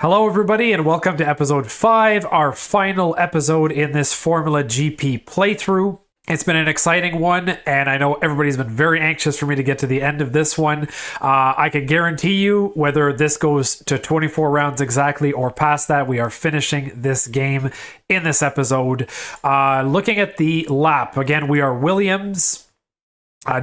Hello, everybody, and welcome to episode 5, our final episode in this Formula GP playthrough. It's been an exciting one, and I know everybody's been very anxious for me to get to the end of this one. I can guarantee you, whether this goes to 24 rounds exactly or past that, we are finishing this game in this episode. Looking at the lap, again, we are Williams.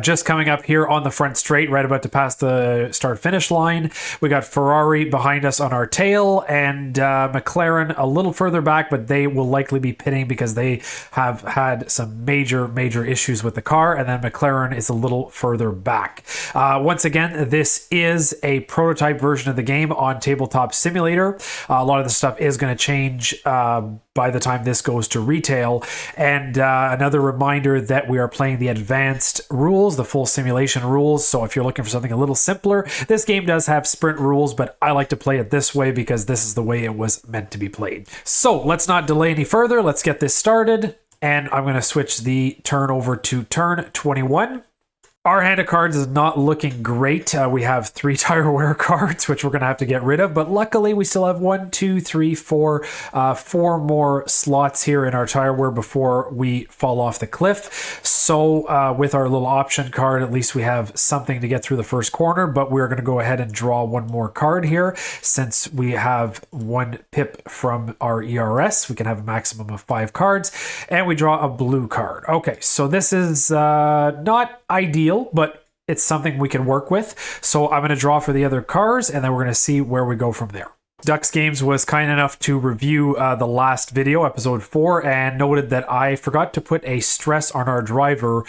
Just coming up here on the front straight, right about to pass the start-finish line. We got Ferrari behind us on our tail, and McLaren a little further back, but they will likely be pitting because they have had some major issues with the car, and then McLaren is a little further back. Once again, this is a prototype version of the game on Tabletop Simulator. A lot of the stuff is going to change by the time this goes to retail. And another reminder that we are playing the advanced rules, the full simulation rules. So if you're looking for something a little simpler, this game does have sprint rules, but I like to play it this way because this is the way it was meant to be played. So let's not delay any further. Let's get this started. And I'm going to switch the turn over to turn 21. Our hand of cards is not looking great. We have 3 tire wear cards, which we're going to have to get rid of. But luckily, we still have 4 more slots here in our tire wear before we fall off the cliff. So with our little option card, at least we have something to get through the first corner. But we're going to go ahead and draw 1 more card here. Since we have 1 pip from our ERS, we can have a maximum of 5 cards. And we draw a blue card. Okay, so this is not ideal, but it's something we can work with. So I'm going to draw for the other cars, and then we're going to see where we go from there. Dux Games was kind enough to review the last video, episode 4, and noted that I forgot to put a stress on our driver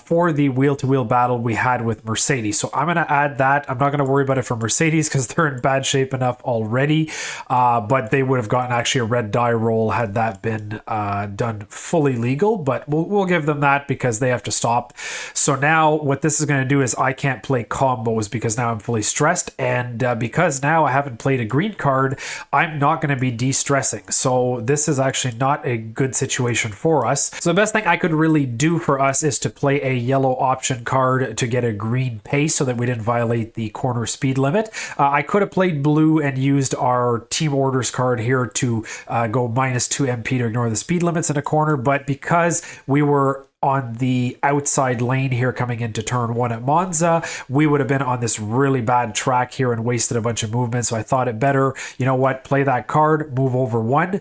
for the wheel-to-wheel battle we had with Mercedes. So I'm going to add that. I'm not going to worry about it for Mercedes because they're in bad shape enough already, but they would have gotten actually a red die roll had that been done fully legal, but we'll give them that because they have to stop. So now what this is going to do is I can't play combos because now I'm fully stressed, and because now I haven't played a green card, I'm not going to be de-stressing. So this is actually not a good situation for us. So the best thing I could really do for us is to play a yellow option card to get a green pace so that we didn't violate the corner speed limit. I could have played blue and used our team orders card here to go -2 MP to ignore the speed limits in a corner, but because we were on the outside lane here coming into turn 1 at Monza, we would have been on this really bad track here and wasted a bunch of movement. So I thought it better, you know what, play that card, move over 1.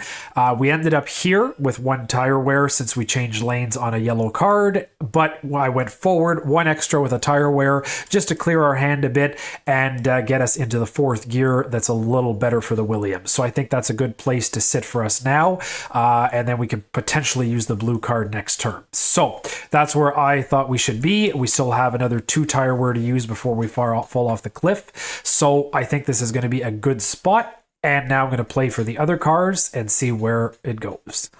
We ended up here with 1 tire wear since we changed lanes on a yellow card, but I went forward 1 extra with a tire wear just to clear our hand a bit and get us into the 4th gear. That's a little better for the Williams. So I think that's a good place to sit for us now. And then we can potentially use the blue card next turn. So that's where I thought we should be. We still have another 2 tire wear to use before we fall off the cliff. So I think this is going to be a good spot. And now I'm going to play for the other cars and see where it goes.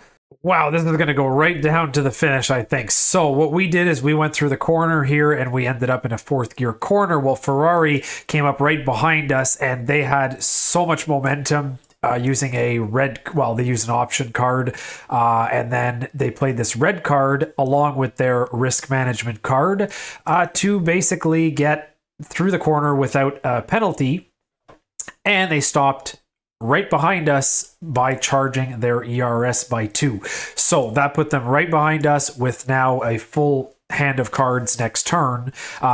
Wow, this is going to go right down to the finish, I think. So what we did is we went through the corner here and we ended up in a 4th gear corner. Well, Ferrari came up right behind us and they had so much momentum. Using a red, well, they used an option card, and then they played this red card along with their risk management card to basically get through the corner without a penalty, and they stopped right behind us by charging their ERS by 2. So that put them right behind us with now a full hand of cards next turn,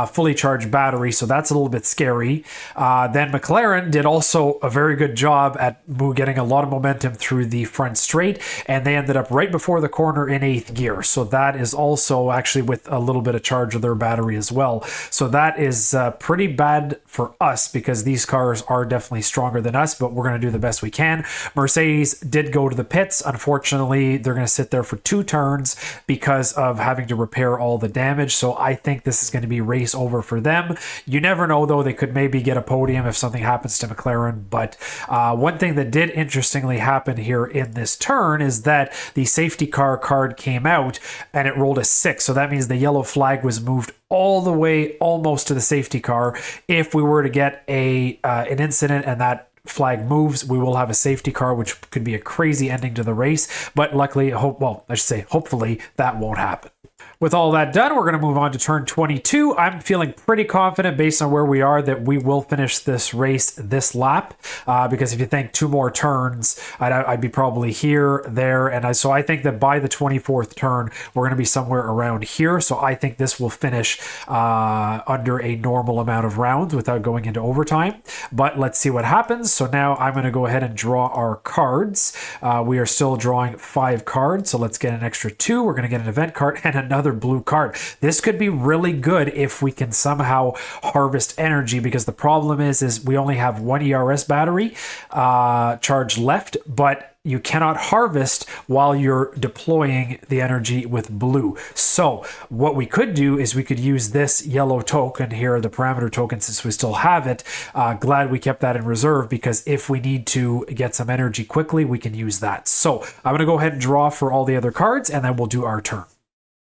fully charged battery, so that's a little bit scary. Then McLaren did also a very good job at getting a lot of momentum through the front straight, and they ended up right before the corner in 8th gear. So that is also actually with a little bit of charge of their battery as well. So that is pretty bad for us because these cars are definitely stronger than us, but we're going to do the best we can. Mercedes did go to the pits. Unfortunately, they're going to sit there for 2 turns because of having to repair all the damage. So I think this is going to be race over for them. You never know, though. They could maybe get a podium if something happens to McLaren. But one thing that did interestingly happen here in this turn is that the safety car card came out and it rolled a 6. So that means the yellow flag was moved all the way almost to the safety car. If we were to get an incident and that flag moves, we will have a safety car, which could be a crazy ending to the race. But luckily, hopefully that won't happen. With all that done, we're going to move on to turn 22. I'm feeling pretty confident based on where we are that we will finish this race this lap. Because if you think 2 more turns, I'd be probably here, there, and so I think that by the 24th turn, we're going to be somewhere around here. So I think this will finish under a normal amount of rounds without going into overtime. But let's see what happens. So now I'm going to go ahead and draw our cards. We are still drawing 5 cards. So let's get an extra 2. We're going to get an event card and another blue card. This could be really good if we can somehow harvest energy, because the problem is we only have 1 ERS battery charge left, but you cannot harvest while you're deploying the energy with blue. So what we could do is we could use this yellow token here, the parameter token, since we still have it. Glad we kept that in reserve, because if we need to get some energy quickly, we can use that. So I'm going to go ahead and draw for all the other cards, and then we'll do our turn.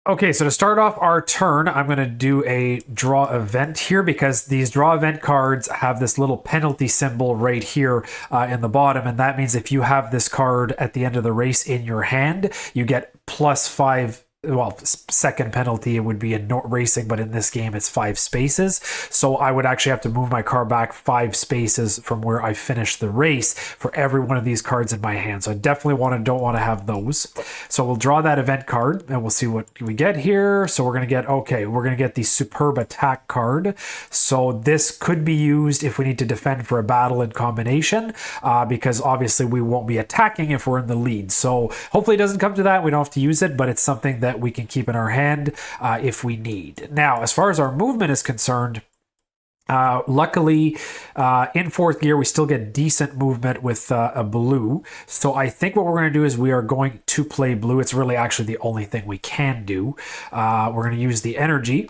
Okay, so to start off our turn, I'm going to do a draw event here, because these draw event cards have this little penalty symbol right here in the bottom. And that means if you have this card at the end of the race in your hand, you get +5. Well, second penalty, it would be in racing, but in this game it's 5 spaces. So I would actually have to move my car back 5 spaces from where I finished the race for every one of these cards in my hand. So I definitely don't want to have those. So we'll draw that event card and we'll see what we get here. So we're going to get the superb attack card. So this could be used if we need to defend for a battle in combination, because obviously we won't be attacking if we're in the lead. So hopefully it doesn't come to that. We don't have to use it, but it's something that we can keep in our hand if we need. Now, as far as our movement is concerned, luckily, in 4th gear, we still get decent movement with a blue. So I think what we're going to do is we are going to play blue. It's really actually the only thing we can do. We're going to use the energy.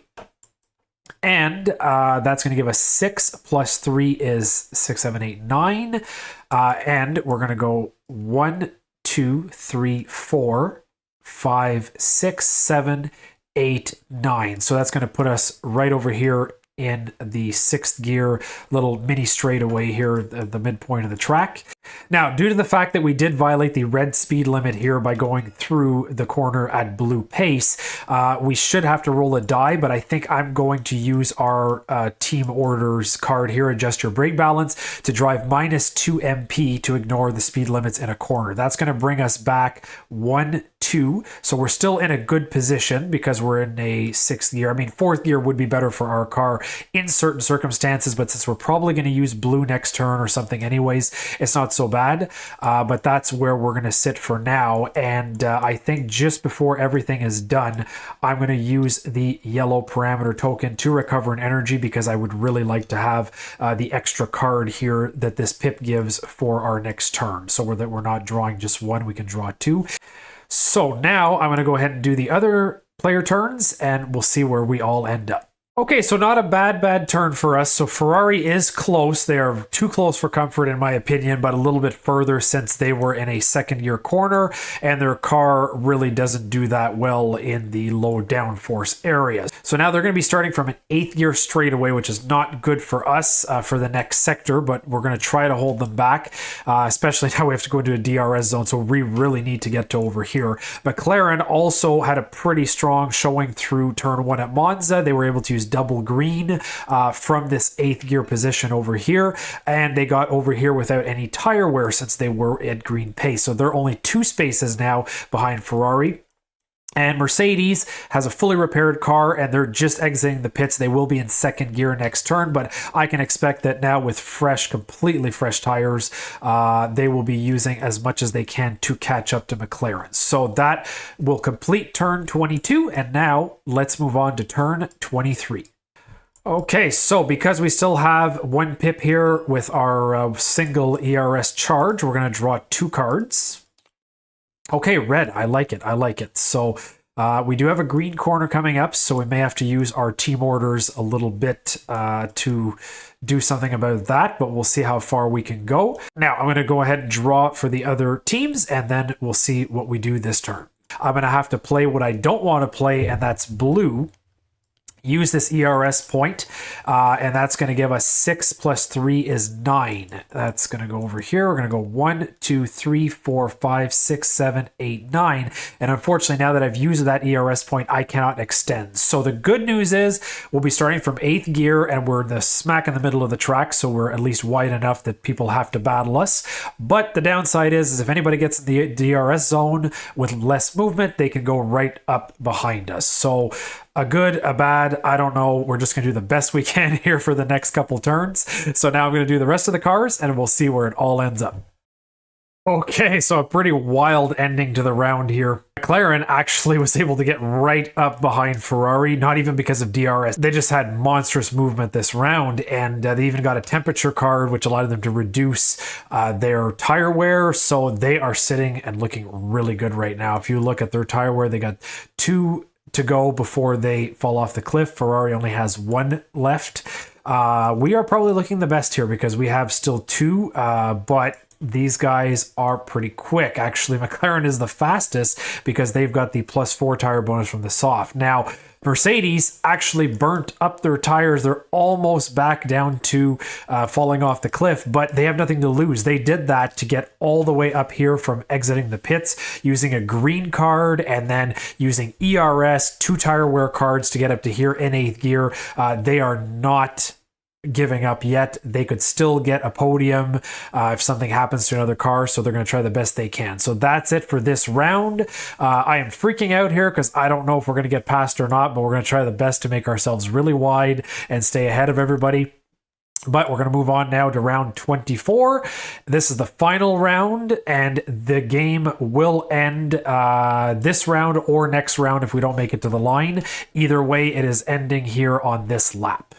And that's going to give us 6 + 3 is 6, 7, 8, 9. And we're going to go 1, 2, 3, 4. 5, 6, 7, 8, 9. So that's going to put us right over here in the 6th gear, little mini straightaway here at the midpoint of the track. Now, due to the fact that we did violate the red speed limit here by going through the corner at blue pace, we should have to roll a die, but I think I'm going to use our team orders card here, adjust your brake balance, to drive -2 MP to ignore the speed limits in a corner. That's going to bring us back 1, 2. So we're still in a good position because we're in a 6th gear. I mean, 4th gear would be better for our car in certain circumstances, but since we're probably going to use blue next turn or something anyways, it's not so bad. But that's where we're going to sit for now. And I think just before everything is done, I'm going to use the yellow parameter token to recover an energy, because I would really like to have the extra card here that this pip gives for our next turn. So that we're not drawing just 1, we can draw 2. So now I'm going to go ahead and do the other player turns, and we'll see where we all end up. Okay, so not a bad turn for us. So Ferrari is close. They are too close for comfort, in my opinion, but a little bit further since they were in a 2nd gear corner, and their car really doesn't do that well in the low downforce areas. So now they're going to be starting from an 8th gear straightaway, which is not good for us for the next sector, but we're going to try to hold them back, especially now we have to go into a DRS zone, so we really need to get to over here. McLaren also had a pretty strong showing through turn 1 at Monza. They were able to use double green from this 8th gear position over here, and they got over here without any tire wear since they were at green pace. So they're only 2 spaces now behind Ferrari. And Mercedes has a fully repaired car, and they're just exiting the pits. They will be in 2nd gear next turn, but I can expect that now with completely fresh tires, they will be using as much as they can to catch up to McLaren. So that will complete turn 22, and now let's move on to turn 23. Okay, so because we still have 1 pip here with our single ERS charge, we're going to draw 2 cards. Okay, red. I like it. So we do have a green corner coming up, so we may have to use our team orders a little bit to do something about that, but we'll see how far we can go. Now, I'm going to go ahead and draw for the other teams, and then we'll see what we do this turn. I'm going to have to play what I don't want to play, and that's blue. use this ERS point, and that's going to give us 6 plus 3 is 9. That's going to go over here. We're going to go 1, 2, 3, 4, 5, 6, 7, 8, 9. And unfortunately, now that I've used that ERS point, I cannot extend. So the good news is we'll be starting from 8th gear, and we're the smack in the middle of the track, so we're at least wide enough that people have to battle us. But the downside is if anybody gets in the DRS zone with less movement, they can go right up behind us. So a good, a bad, I don't know. We're just going to do the best we can here for the next couple turns. So now I'm going to do the rest of the cars, and we'll see where it all ends up. Okay, so a pretty wild ending to the round here. McLaren actually was able to get right up behind Ferrari, not even because of DRS. They just had monstrous movement this round, and they even got a temperature card, which allowed them to reduce their tire wear. So they are sitting and looking really good right now. If you look at their tire wear, they got 2 to go before they fall off the cliff. Ferrari only has 1 left. We are probably looking the best here because we have still 2, but these guys are pretty quick. Actually, McLaren is the fastest because they've got the +4 tire bonus from the soft. Now, Mercedes actually burnt up their tires. They're almost back down to falling off the cliff, but they have nothing to lose. They did that to get all the way up here from exiting the pits using a green card and then using ERS, 2 tire wear cards to get up to here in 8th gear. They are not giving up yet. They could still get a podium if something happens to another car, so they're going to try the best they can. So that's it for this round. I am freaking out here because I don't know if we're going to get past or not, but we're going to try the best to make ourselves really wide and stay ahead of everybody. But we're going to move on now to round 24. This is the final round, and the game will end this round or next round if we don't make it to the line. Either way, it is ending here on this lap.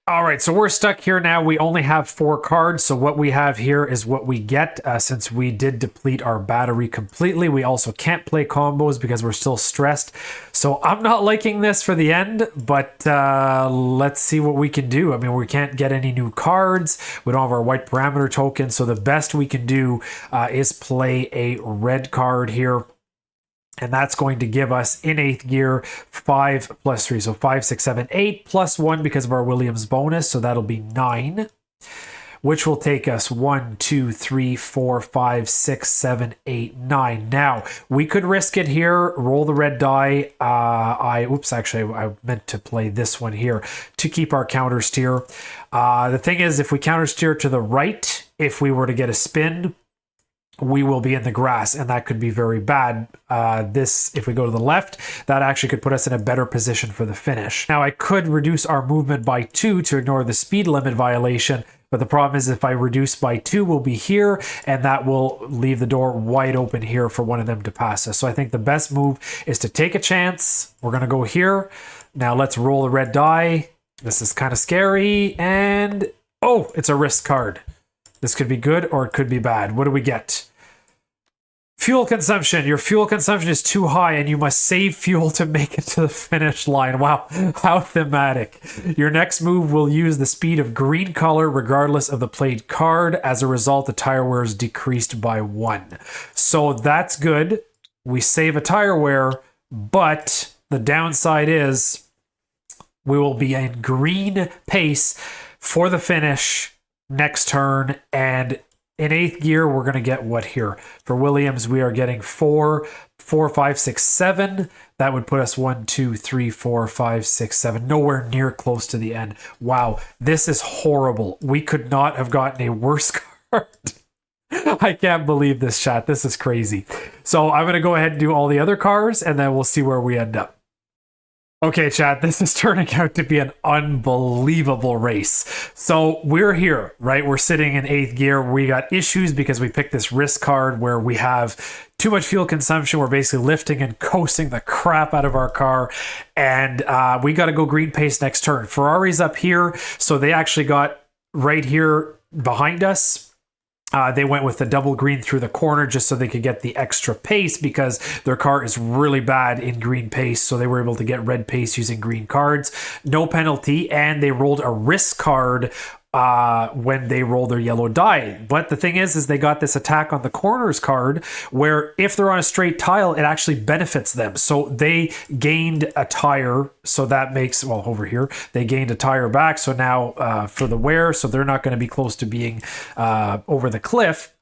All right, so we're stuck here now. We only have 4 cards, so what we have here is what we get since we did deplete our battery completely. We also can't play combos because we're still stressed. So I'm not liking this for the end, but let's see what we can do. I mean, we can't get any new cards. We don't have our white parameter token, so the best we can do is play a red card here. And that's going to give us in 8th gear 5 plus 3. So 5, 6, 7, 8 plus 1 because of our Williams bonus. So that'll be 9, which will take us 1, 2, 3, 4, 5, 6, 7, 8, 9. Now, we could risk it here, roll the red die. Actually, I meant to play this one here to keep our counter steer. The thing is, if we counter steer to the right, if we were to get a spin, we will be in the grass, and that could be very bad. If we go to the left, that actually could put us in a better position for the finish. Now, I could reduce our movement by 2 to ignore the speed limit violation, but the problem is if I reduce by 2, we'll be here, and that will leave the door wide open here for one of them to pass us. So I think the best move is to take a chance. We're going to go here. Now, let's roll the red die. This is kind of scary, and oh, it's a risk card. This could be good or it could be bad. What do we get? Fuel consumption. Your fuel consumption is too high and you must save fuel to make it to the finish line. Wow, how thematic. Your next move will use the speed of green color regardless of the played card. As a result, the tire wear is decreased by 1. So that's good. We save a tire wear, but the downside is we will be in green pace for the finish next turn, and in 8th gear, we're going to get what here? For Williams, we are getting 4, 5, 6, 7. That would put us 1, 2, 3, 4, 5, 6, 7. Nowhere near close to the end. Wow, this is horrible. We could not have gotten a worse card. I can't believe this, chat. This is crazy. So I'm going to go ahead and do all the other cars, and then we'll see where we end up. Okay, chat, this is turning out to be an unbelievable race. So we're here, right? We're sitting in 8th gear. We got issues because we picked this risk card where we have too much fuel consumption. We're basically lifting and coasting the crap out of our car. And we got to go green pace next turn. Ferrari's up here. So they actually got right here behind us. They went with the double green through the corner just so they could get the extra pace because their car is really bad in green pace. So they were able to get red pace using green cards. No penalty. And they rolled a risk card when they roll their yellow die. But the thing is they got this attack on the corners card where if they're on a straight tile, it actually benefits them. So they gained a tire. So that makes, well, over here, they gained a tire back. So now for the wear, so they're not going to be close to being over the cliff.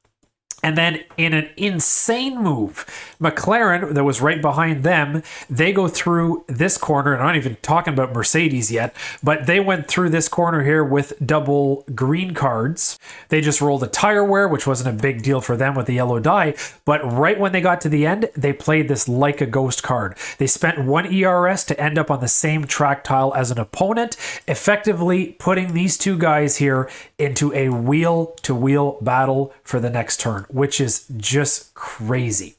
And then in an insane move, McLaren, that was right behind them, they go through this corner, and I'm not even talking about Mercedes yet, but they went through this corner here with double green cards. They just rolled a tire wear, which wasn't a big deal for them with the yellow die, but right when they got to the end, they played this like a ghost card. They spent 1 ERS to end up on the same track tile as an opponent, effectively putting these two guys here into a wheel-to-wheel battle for the next turn, which is just crazy.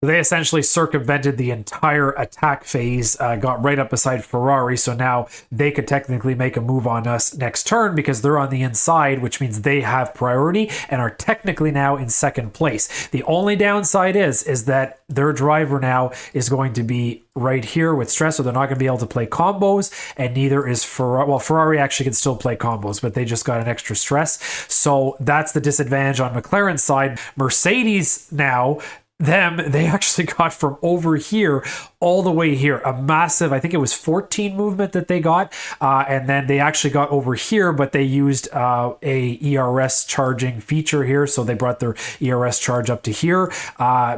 They essentially circumvented the entire attack phase, got right up beside Ferrari, so now they could technically make a move on us next turn because they're on the inside, which means they have priority and are technically now in second place. The only downside is that their driver now is going to be right here with stress, so they're not going to be able to play combos, and neither is Ferrari. Well, Ferrari actually can still play combos, but they just got an extra stress, so that's the disadvantage on McLaren's side. Mercedes now, they actually got from over here all the way here, a massive, I think it was 14 movement that they got, and then they actually got over here, but they used a ERS charging feature here, so they brought their ERS charge up to here,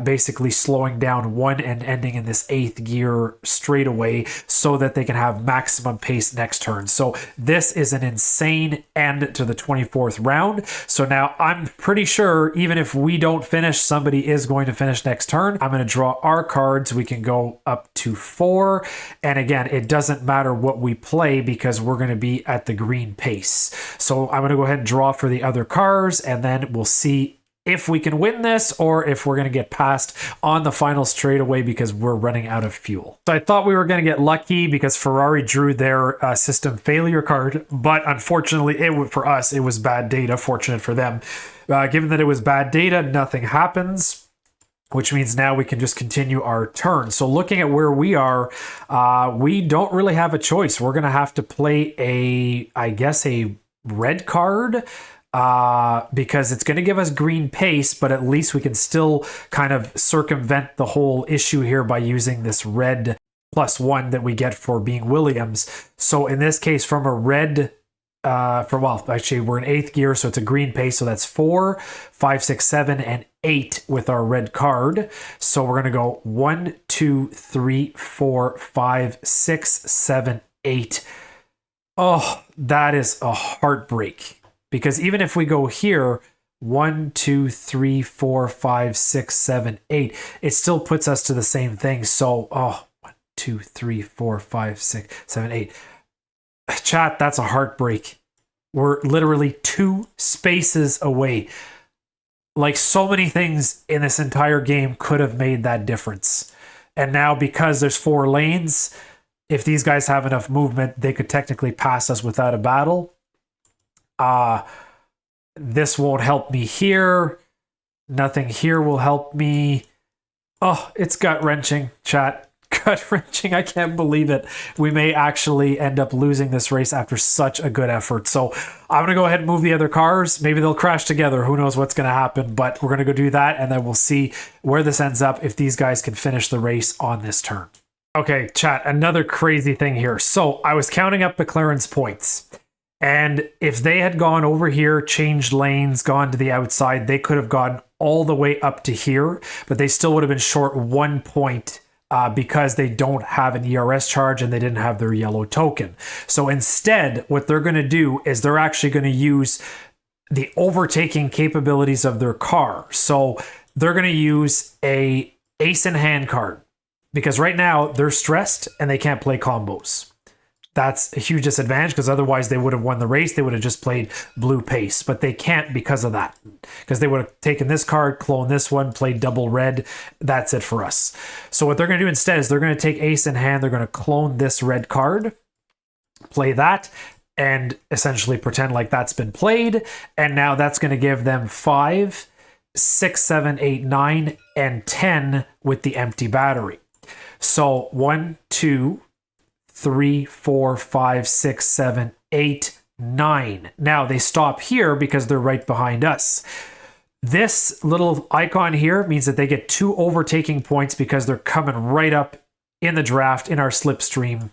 basically slowing down one and ending in this 8th gear straight away so that they can have maximum pace next turn. So this is an insane end to the 24th round. So now I'm pretty sure even if we don't finish, somebody is going to finish next turn. I'm going to draw our cards. We can go up to 4, and again, it doesn't matter what we play because we're going to be at the green pace. So I'm going to go ahead and draw for the other cars, and then we'll see if we can win this or if we're going to get passed on the final straightaway because we're running out of fuel. So I thought we were going to get lucky because Ferrari drew their system failure card, but unfortunately for us it was bad data. Fortunate for them, given that it was bad data, nothing happens, which means now we can just continue our turn. So looking at where we are, we don't really have a choice. We're going to have to play I guess a red card because it's going to give us green pace, but at least we can still kind of circumvent the whole issue here by using this red +1 that we get for being Williams. So in this case, from a red actually we're in 8th gear, so it's a green pace, so that's 4, 5, 6, 7, and 8 with our red card. So we're gonna go 1, 2, 3, 4, 5, 6, 7, 8. Oh, that is a heartbreak, because even if we go here 1, 2, 3, 4, 5, 6, 7, 8, it still puts us to the same thing. So 1, 2, 3, 4, 5, 6, 7, 8. Chat, that's a heartbreak. We're literally 2 spaces away. Like, so many things in this entire game could have made that difference. And now because there's 4 lanes, if these guys have enough movement, they could technically pass us without a battle. This won't help me here. Nothing here will help me. Oh, it's gut-wrenching, chat. Gut-wrenching. I can't believe it. We may actually end up losing this race after such a good effort. So I'm going to go ahead and move the other cars. Maybe they'll crash together. Who knows what's going to happen, but we're going to go do that, and then we'll see where this ends up if these guys can finish the race on this turn. Okay, chat, another crazy thing here. So I was counting up McLaren's points, and if they had gone over here, changed lanes, gone to the outside, they could have gone all the way up to here, but they still would have been short 1 point because they don't have an ERS charge and they didn't have their yellow token. So instead, what they're going to do is they're actually going to use the overtaking capabilities of their car. So they're going to use a ace in hand card, because right now they're stressed and they can't play combos. That's a huge disadvantage, because otherwise they would have won the race. They would have just played blue pace, but they can't because of that, because they would have taken this card, cloned this one, played double red. That's it for us. So what they're going to do instead is they're going to take ace in hand. They're going to clone this red card, play that, and essentially pretend like that's been played. And now that's going to give them 5, 6, 7, 8, 9, and 10 with the empty battery. So 1, 2, 3, 4, 5, 6, 7, 8, 9. Now they stop here because they're right behind us. This little icon here means that they get 2 overtaking points because they're coming right up in the draft in our slipstream,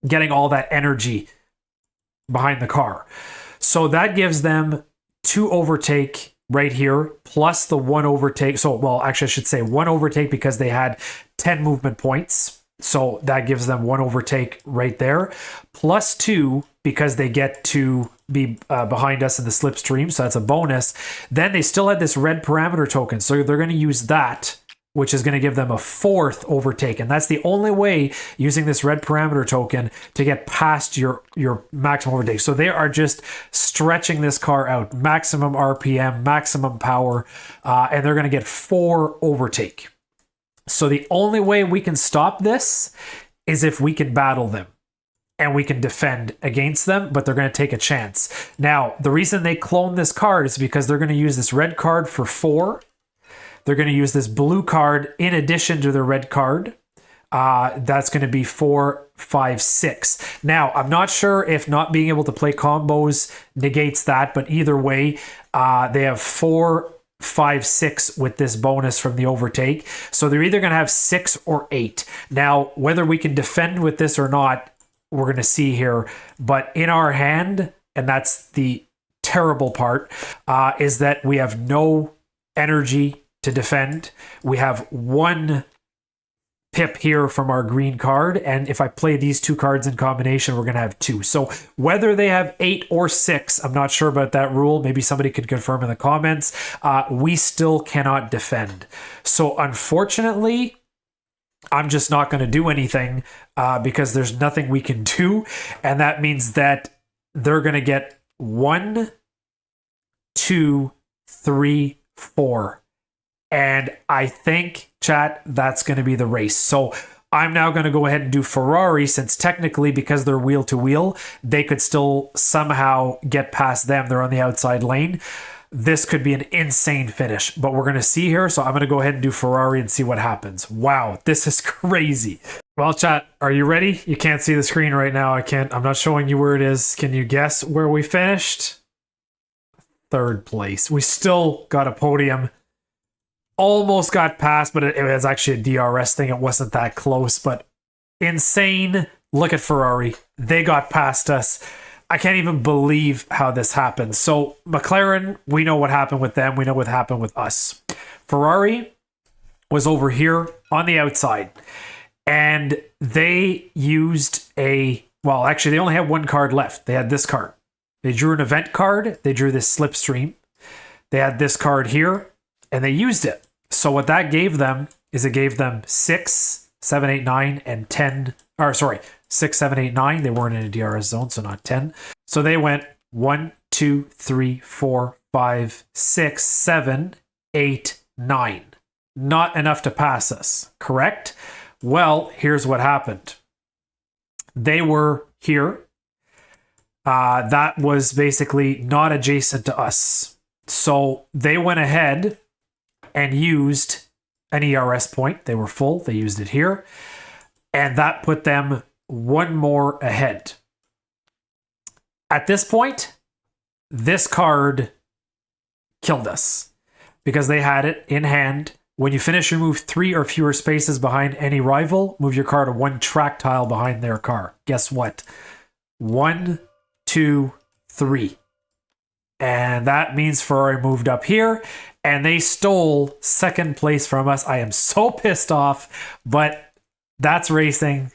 getting all that energy behind the car. So that gives them 2 overtake right here, plus the 1 overtake. So, well, actually, I should say 1 overtake because they had 10 movement points. So that gives them 1 overtake right there, plus 2 because they get to be behind us in the slipstream. So that's a bonus. Then they still had this red parameter token. So they're going to use that, which is going to give them a 4th overtake. And that's the only way using this red parameter token to get past your maximum overtake. So they are just stretching this car out, maximum RPM, maximum power, and they're going to get 4 overtake. So the only way we can stop this is if we can battle them and we can defend against them, but they're going to take a chance. Now, the reason they clone this card is because they're going to use this red card for 4. They're going to use this blue card in addition to the red card. That's going to be 4, 5, 6. Now, I'm not sure if not being able to play combos negates that, but either way, they have 4, 5, 6 with this bonus from the overtake. So they're either going to have 6 or 8. Now, whether we can defend with this or not, we're going to see here. But in our hand, and that's the terrible part, is that we have no energy to defend. We have 1 pip here from our green card, and if I play these 2 cards in combination, we're going to have 2. So whether they have 8 or 6, I'm not sure about that rule. Maybe somebody could confirm in the comments. We still cannot defend. So unfortunately, I'm just not going to do anything because there's nothing we can do, and that means that they're going to get 1, 2, 3, 4. And I think, chat, that's going to be the race. So I'm now going to go ahead and do Ferrari, since technically, because they're wheel to wheel, they could still somehow get past them. They're on the outside lane. This could be an insane finish, but we're going to see here. So I'm going to go ahead and do Ferrari and see what happens. Wow, this is crazy. Well, chat, are you ready? You can't see the screen right now. I'm not showing you where it is. Can you guess where we finished? 3rd place. We still got a podium. Almost got past, but it was actually a DRS thing. It wasn't that close, but insane. Look at Ferrari. They got past us. I can't even believe how this happened. So McLaren, we know what happened with them. We know what happened with us. Ferrari was over here on the outside, and they used well, actually, they only had 1 card left. They had this card. They drew an event card. They drew this slipstream. They had this card here, and they used it. So what that gave them is it gave them 6, 7, 8, 9, and 10. Or sorry, 6, 7, 8, 9. They weren't in a DRS zone, so not 10. So they went 1, 2, 3, 4, 5, 6, 7, 8, 9. Not enough to pass us, correct? Well, here's what happened. They were here. That was basically not adjacent to us. So they went ahead and used an ERS point. They were full. They used it here. And that put them 1 more ahead. At this point, this card killed us because they had it in hand. When you finish your move 3 or fewer spaces behind any rival, move your car to 1 track tile behind their car. Guess what? 1, 2, 3. And that means Ferrari moved up here, and they stole 2nd place from us. I am so pissed off, but that's racing.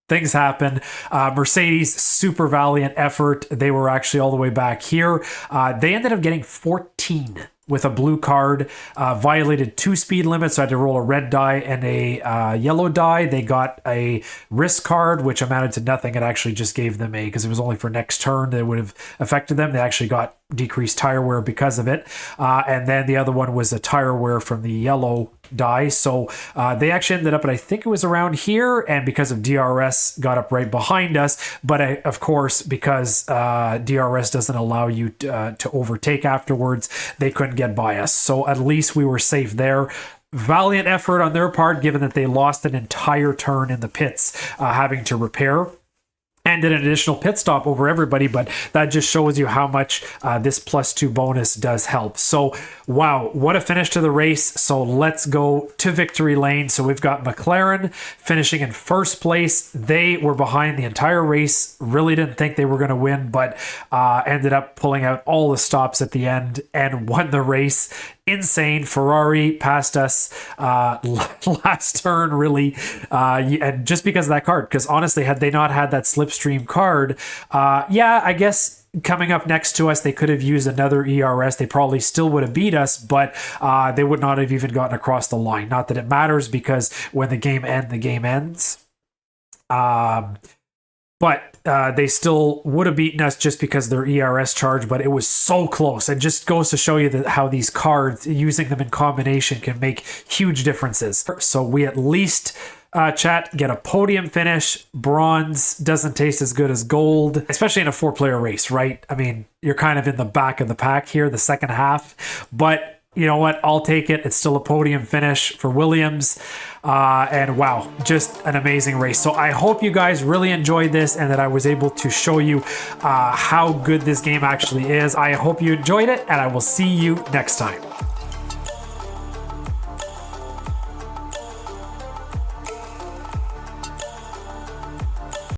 Things happen. Mercedes, super valiant effort. They were actually all the way back here. They ended up getting 14 with a blue card, violated 2 speed limits, so I had to roll a red die and a yellow die. They got a risk card, which amounted to nothing. It actually just gave them because it was only for next turn that would have affected them. They actually got decreased tire wear because of it. And then the other one was a tire wear from the yellow die. So they actually ended up, and I think it was around here, and because of DRS, got up right behind us. But of course, because DRS doesn't allow you to overtake afterwards, they couldn't get by us. So at least we were safe there. Valiant effort on their part, given that they lost an entire turn in the pits, having to repair. and did an additional pit stop over everybody, but that just shows you how much this +2 bonus does help. So wow, what a finish to the race. So let's go to victory lane. So we've got McLaren finishing in first place. They were behind the entire race, really didn't think they were going to win, but ended up pulling out all the stops at the end and won the race. Insane. Ferrari passed us last turn, really, and just because of that card, because honestly, had they not had that slipstream card, yeah, I guess coming up next to us, they could have used another ERS. They probably still would have beat us, but they would not have even gotten across the line. Not that it matters, because when the game ends, the game ends. But they still would have beaten us just because of their ERS charge, but it was so close. It just goes to show you that how these cards, using them in combination, can make huge differences. So we at least, chat, get a podium finish. Bronze doesn't taste as good as gold, especially in a 4-player race, right? I mean, you're kind of in the back of the pack here, the second half, but you know what? I'll take it. It's still a podium finish for Williams. And wow, just an amazing race. So I hope you guys really enjoyed this and that I was able to show you how good this game actually is. I hope you enjoyed it, and I will see you next time.